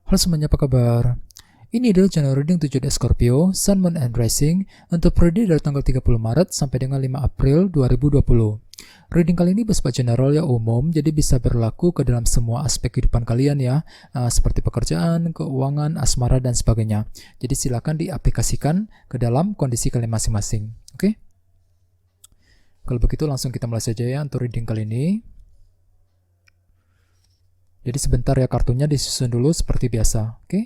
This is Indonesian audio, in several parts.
Halo semuanya, apa kabar? Ini adalah channel reading 7D Scorpio, Sun, Moon, and Rising untuk periode dari tanggal 30 Maret sampai dengan 5 April 2020. Reading kali ini bersifat general ya, umum, jadi bisa berlaku ke dalam semua aspek kehidupan kalian ya, seperti pekerjaan, keuangan, asmara, dan sebagainya. Jadi silakan diaplikasikan ke dalam kondisi kalian masing-masing. Oke? Kalau begitu langsung kita mulai saja ya untuk reading kali ini. Jadi sebentar ya, kartunya disusun dulu seperti biasa, oke?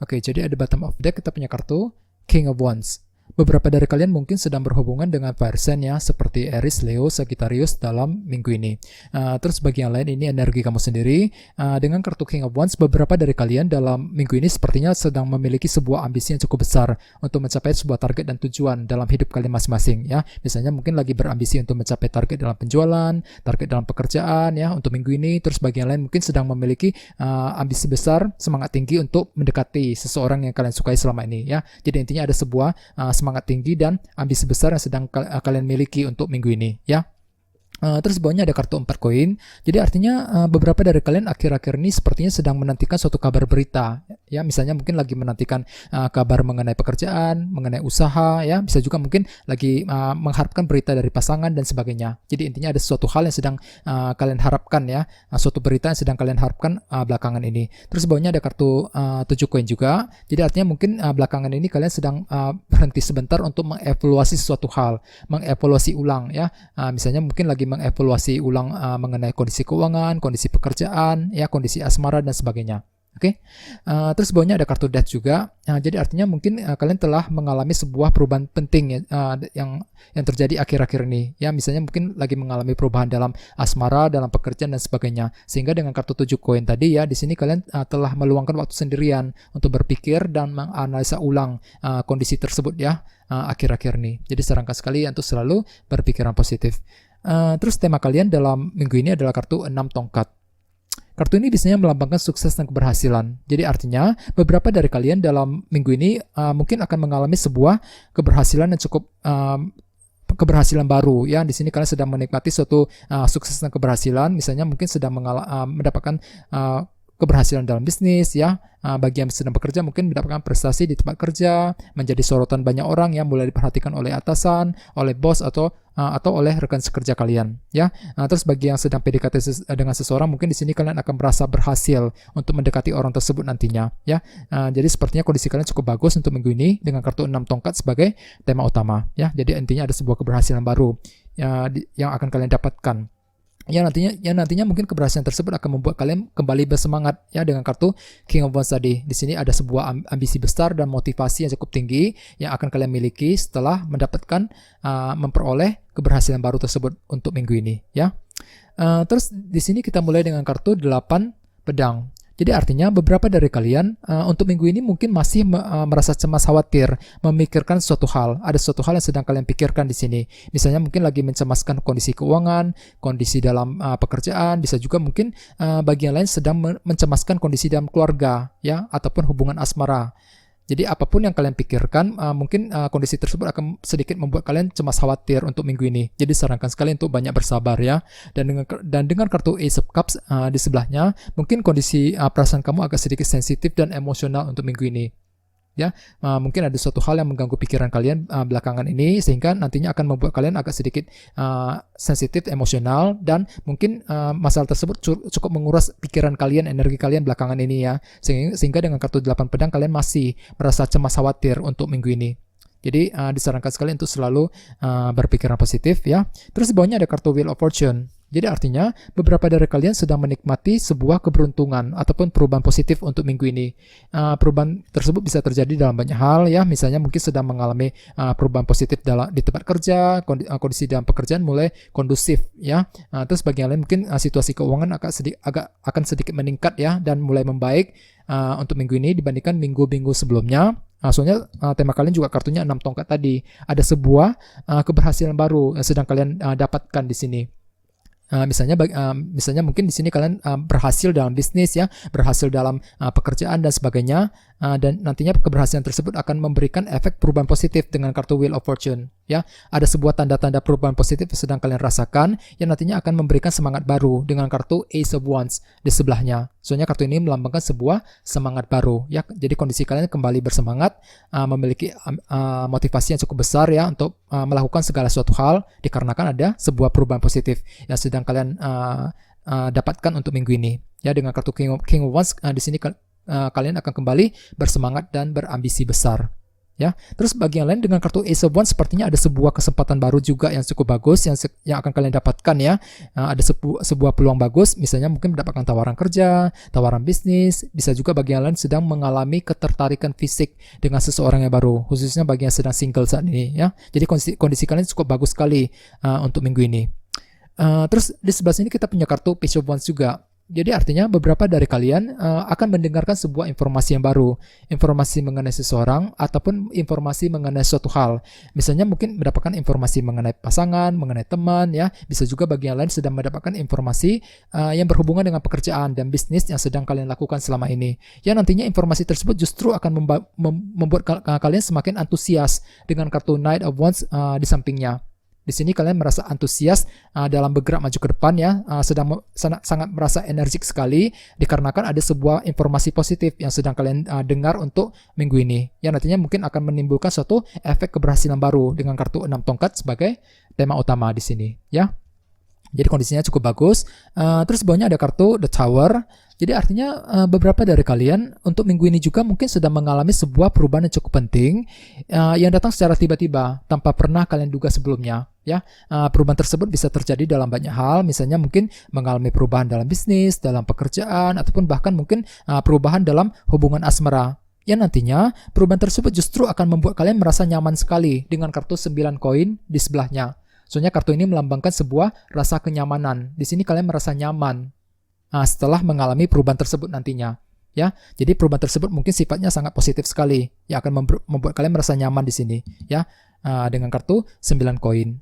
Oke, jadi ada bottom of deck, kita punya kartu King of Wands. Beberapa dari kalian mungkin sedang berhubungan dengan person ya, seperti Aries, Leo, Sagittarius dalam minggu ini. Terus bagi yang lain ini energi kamu sendiri. Dengan kartu King of Wands, beberapa dari kalian dalam minggu ini sepertinya sedang memiliki sebuah ambisi yang cukup besar untuk mencapai sebuah target dan tujuan dalam hidup kalian masing-masing ya. Misalnya mungkin lagi berambisi untuk mencapai target dalam penjualan, target dalam pekerjaan ya untuk minggu ini. Terus bagi yang lain mungkin sedang memiliki ambisi besar, semangat tinggi untuk mendekati seseorang yang kalian sukai selama ini ya. Jadi intinya ada sebuah semangat tinggi dan ambisi besar yang sedang kalian miliki untuk minggu ini ya. Terus bawahnya ada kartu 4 koin. Jadi artinya beberapa dari kalian akhir-akhir ini sepertinya sedang menantikan suatu kabar berita ya, misalnya mungkin lagi menantikan kabar mengenai pekerjaan, mengenai usaha ya, bisa juga mungkin lagi mengharapkan berita dari pasangan dan sebagainya. Jadi intinya ada sesuatu hal yang sedang kalian harapkan ya, suatu berita yang sedang kalian harapkan belakangan ini. Terus bawahnya ada kartu 7 koin juga. Jadi artinya mungkin belakangan ini kalian sedang berhenti sebentar untuk mengevaluasi sesuatu hal, mengevaluasi ulang ya. Misalnya mungkin lagi mengevaluasi ulang mengenai kondisi keuangan, kondisi pekerjaan, ya kondisi asmara dan sebagainya. Oke, terus bawahnya ada kartu death juga. Jadi artinya mungkin kalian telah mengalami sebuah perubahan penting ya, yang terjadi akhir-akhir ini. Ya, misalnya mungkin lagi mengalami perubahan dalam asmara, dalam pekerjaan dan sebagainya. Sehingga dengan kartu 7 koin tadi ya, di sini kalian telah meluangkan waktu sendirian untuk berpikir dan menganalisa ulang kondisi tersebut ya akhir-akhir ini. Jadi sarankan sekali untuk selalu berpikiran positif. Terus tema kalian dalam minggu ini adalah kartu 6 tongkat. Kartu ini biasanya melambangkan sukses dan keberhasilan. Jadi artinya beberapa dari kalian dalam minggu ini mungkin akan mengalami sebuah keberhasilan yang cukup keberhasilan baru ya. Di sini kalian sedang menikmati suatu sukses dan keberhasilan. Misalnya mungkin sedang mendapatkan keberhasilan dalam bisnis ya. Bagi yang sedang bekerja mungkin mendapatkan prestasi di tempat kerja, menjadi sorotan banyak orang yang mulai diperhatikan oleh atasan, oleh bos atau oleh rekan sekerja kalian ya. Terus bagi yang sedang PDKT dengan seseorang mungkin di sini kalian akan merasa berhasil untuk mendekati orang tersebut nantinya ya. Jadi sepertinya kondisi kalian cukup bagus untuk minggu ini dengan kartu 6 tongkat sebagai tema utama ya. Jadi intinya ada sebuah keberhasilan baru yang akan kalian dapatkan. Yang nantinya mungkin keberhasilan tersebut akan membuat kalian kembali bersemangat ya dengan kartu King of Wands tadi. Di sini ada sebuah ambisi besar dan motivasi yang cukup tinggi yang akan kalian miliki setelah mendapatkan memperoleh keberhasilan baru tersebut untuk minggu ini ya. Terus di sini kita mulai dengan kartu 8 pedang. Jadi artinya beberapa dari kalian untuk minggu ini mungkin masih merasa cemas, khawatir, memikirkan suatu hal. Ada suatu hal yang sedang kalian pikirkan di sini. Misalnya mungkin lagi mencemaskan kondisi keuangan, kondisi dalam pekerjaan, bisa juga mungkin bagi yang lain sedang mencemaskan kondisi dalam keluarga, ya, ataupun hubungan asmara. Jadi apapun yang kalian pikirkan, mungkin kondisi tersebut akan sedikit membuat kalian cemas khawatir untuk minggu ini. Jadi sarankan sekali untuk banyak bersabar ya. Dan dengan kartu Ace of Cups di sebelahnya, mungkin kondisi perasaan kamu agak sedikit sensitif dan emosional untuk minggu ini. Ya, mungkin ada suatu hal yang mengganggu pikiran kalian belakangan ini sehingga nantinya akan membuat kalian agak sedikit sensitif, emosional, dan mungkin masalah tersebut cukup menguras pikiran kalian, energi kalian belakangan ini ya. Sehingga dengan kartu 8 pedang kalian masih merasa cemas khawatir untuk minggu ini. Jadi disarankan sekali untuk selalu berpikiran positif ya. Terus di bawahnya ada kartu Wheel of Fortune. Jadi artinya beberapa dari kalian sedang menikmati sebuah keberuntungan ataupun perubahan positif untuk minggu ini. Perubahan tersebut bisa terjadi dalam banyak hal ya. Misalnya mungkin sedang mengalami perubahan positif di tempat kerja, kondisi dalam pekerjaan mulai kondusif ya. Terus bagi yang lain mungkin situasi keuangan akan sedikit meningkat ya dan mulai membaik untuk minggu ini dibandingkan minggu-minggu sebelumnya. Soalnya tema kalian juga kartunya 6 tongkat tadi. Ada sebuah keberhasilan baru yang sedang kalian dapatkan di sini. Misalnya mungkin di sini kalian berhasil dalam bisnis ya, berhasil dalam pekerjaan dan sebagainya. dan nantinya keberhasilan tersebut akan memberikan efek perubahan positif dengan kartu Wheel of Fortune. Ya, ada sebuah tanda-tanda perubahan positif yang sedang kalian rasakan yang nantinya akan memberikan semangat baru dengan kartu Ace of Wands di sebelahnya. Soalnya kartu ini melambangkan sebuah semangat baru. Ya, jadi kondisi kalian kembali bersemangat, memiliki motivasi yang cukup besar ya untuk melakukan segala suatu hal dikarenakan ada sebuah perubahan positif yang sedang kalian dapatkan untuk minggu ini. Ya, dengan kartu King of Wands di sini kalian akan kembali bersemangat dan berambisi besar. Ya, terus bagi yang lain dengan kartu Ace of Wands sepertinya ada sebuah kesempatan baru juga yang cukup bagus yang akan kalian dapatkan ya. Ada sebuah peluang bagus, misalnya mungkin mendapatkan tawaran kerja, tawaran bisnis, bisa juga bagi yang lain sedang mengalami ketertarikan fisik dengan seseorang yang baru, khususnya bagi yang sedang single saat ini ya. Jadi kondisi kalian cukup bagus sekali untuk minggu ini. Terus di sebelah sini kita punya kartu Page of Wands juga. Jadi artinya beberapa dari kalian akan mendengarkan sebuah informasi yang baru, informasi mengenai seseorang ataupun informasi mengenai suatu hal. Misalnya mungkin mendapatkan informasi mengenai pasangan, mengenai teman, ya. Bisa juga bagi yang lain sedang mendapatkan informasi yang berhubungan dengan pekerjaan dan bisnis yang sedang kalian lakukan selama ini. Ya, nantinya informasi tersebut justru akan membuat kalian semakin antusias dengan kartu Knight of Wands di sampingnya. Di sini kalian merasa antusias dalam bergerak maju ke depan ya, sangat merasa energik sekali dikarenakan ada sebuah informasi positif yang sedang kalian dengar untuk minggu ini. Yang nantinya mungkin akan menimbulkan suatu efek keberhasilan baru dengan kartu 6 tongkat sebagai tema utama di sini ya. Jadi kondisinya cukup bagus. Terus bawahnya ada kartu The Tower. Jadi artinya beberapa dari kalian untuk minggu ini juga mungkin sedang mengalami sebuah perubahan yang cukup penting yang datang secara tiba-tiba tanpa pernah kalian duga sebelumnya. Ya, perubahan tersebut bisa terjadi dalam banyak hal, misalnya mungkin mengalami perubahan dalam bisnis, dalam pekerjaan, ataupun bahkan mungkin perubahan dalam hubungan asmara. Yang nantinya perubahan tersebut justru akan membuat kalian merasa nyaman sekali dengan kartu 9 koin di sebelahnya. Soalnya kartu ini melambangkan sebuah rasa kenyamanan. Di sini kalian merasa nyaman setelah mengalami perubahan tersebut nantinya. Ya, jadi perubahan tersebut mungkin sifatnya sangat positif sekali, yang akan membuat kalian merasa nyaman di sini. Ya, dengan kartu 9 koin.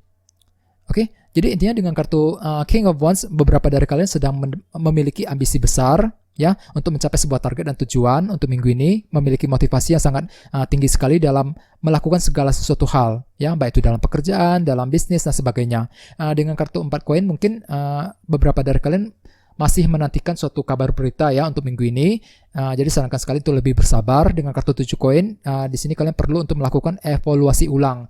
Oke, jadi intinya dengan kartu King of Wands, beberapa dari kalian sedang memiliki ambisi besar ya untuk mencapai sebuah target dan tujuan untuk minggu ini, memiliki motivasi yang sangat tinggi sekali dalam melakukan segala sesuatu hal ya, baik itu dalam pekerjaan, dalam bisnis dan sebagainya. Dengan kartu 4 koin mungkin beberapa dari kalian masih menantikan suatu kabar berita ya untuk minggu ini. Jadi sarankan sekali untuk lebih bersabar. Dengan kartu 7 koin, di sini kalian perlu untuk melakukan evaluasi ulang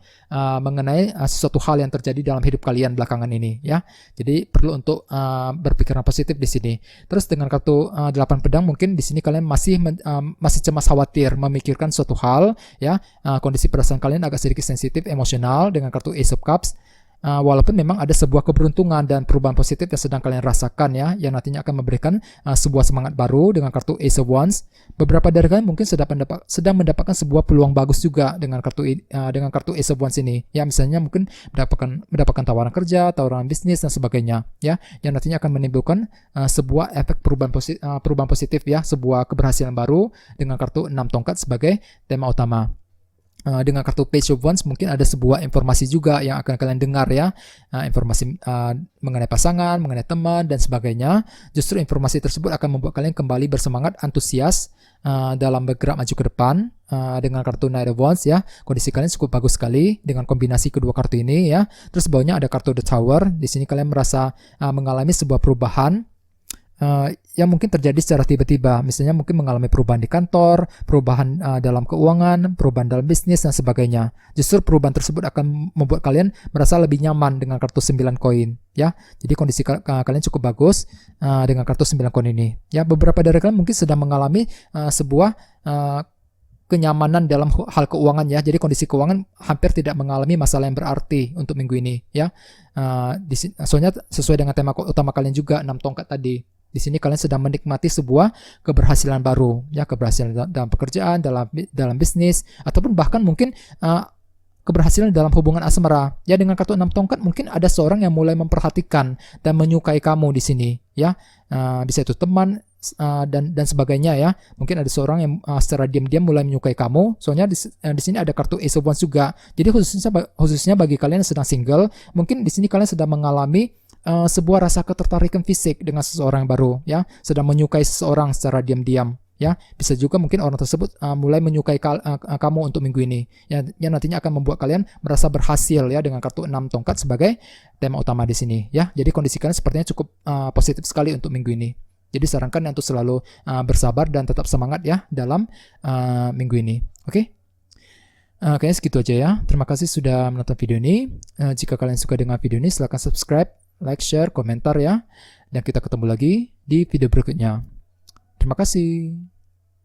mengenai sesuatu hal yang terjadi dalam hidup kalian belakangan ini ya. Jadi perlu untuk berpikiran positif di sini. Terus dengan kartu 8 pedang mungkin di sini kalian masih cemas khawatir memikirkan suatu hal ya. Kondisi perasaan kalian agak sedikit sensitif emosional dengan kartu Ace of Cups. Walaupun memang ada sebuah keberuntungan dan perubahan positif yang sedang kalian rasakan ya, yang nantinya akan memberikan sebuah semangat baru dengan kartu Ace of Wands. Beberapa dari kalian mungkin sedang mendapatkan sebuah peluang bagus juga dengan kartu Ace of Wands ini. Ya, misalnya mungkin mendapatkan tawaran kerja, tawaran bisnis dan sebagainya ya, yang nantinya akan menimbulkan sebuah efek perubahan positif ya, sebuah keberhasilan baru dengan kartu 6 tongkat sebagai tema utama. Dengan kartu Page of Wands mungkin ada sebuah informasi juga yang akan kalian dengar ya, informasi mengenai pasangan, mengenai teman dan sebagainya. Justru informasi tersebut akan membuat kalian kembali bersemangat, antusias dalam bergerak maju ke depan. Dengan kartu Knight of Wands ya, kondisi kalian cukup bagus sekali dengan kombinasi kedua kartu ini ya. Terus bawahnya ada kartu The Tower. Di sini kalian merasa mengalami sebuah perubahan yang mungkin terjadi secara tiba-tiba, misalnya mungkin mengalami perubahan di kantor, perubahan dalam keuangan, perubahan dalam bisnis dan sebagainya. Justru perubahan tersebut akan membuat kalian merasa lebih nyaman dengan kartu 9 koin ya. Jadi kondisi kalian cukup bagus dengan kartu 9 koin ini. Ya, beberapa dari kalian mungkin sedang mengalami sebuah kenyamanan dalam hal keuangan ya. Jadi kondisi keuangan hampir tidak mengalami masalah yang berarti untuk minggu ini ya. Soalnya sesuai dengan tema utama kalian juga 6 tongkat tadi. Di sini kalian sedang menikmati sebuah keberhasilan baru, ya, keberhasilan dalam pekerjaan, dalam bisnis, ataupun bahkan mungkin keberhasilan dalam hubungan asmara. Ya, dengan kartu 6 tongkat mungkin ada seorang yang mulai memperhatikan dan menyukai kamu di sini, ya. Bisa itu teman dan sebagainya ya. Mungkin ada seorang yang secara diam-diam mulai menyukai kamu. Soalnya di sini ada kartu Ace of Wands juga. Jadi khususnya bagi kalian yang sedang single, mungkin di sini kalian sedang mengalami sebuah rasa ketertarikan fisik dengan seseorang yang baru ya, sedang menyukai seseorang secara diam-diam Ya, bisa juga mungkin orang tersebut mulai menyukai kamu untuk minggu ini. Yang nantinya akan membuat kalian merasa berhasil ya dengan kartu 6 tongkat sebagai tema utama di sini ya. Jadi kondisi kalian sepertinya cukup positif sekali untuk minggu ini. Jadi sarankan untuk selalu bersabar dan tetap semangat ya dalam minggu ini. Oke? Kayaknya segitu aja ya. Terima kasih sudah menonton video ini. Jika kalian suka dengan video ini, silahkan subscribe, like, share, komentar ya. Dan kita ketemu lagi di video berikutnya. Terima kasih.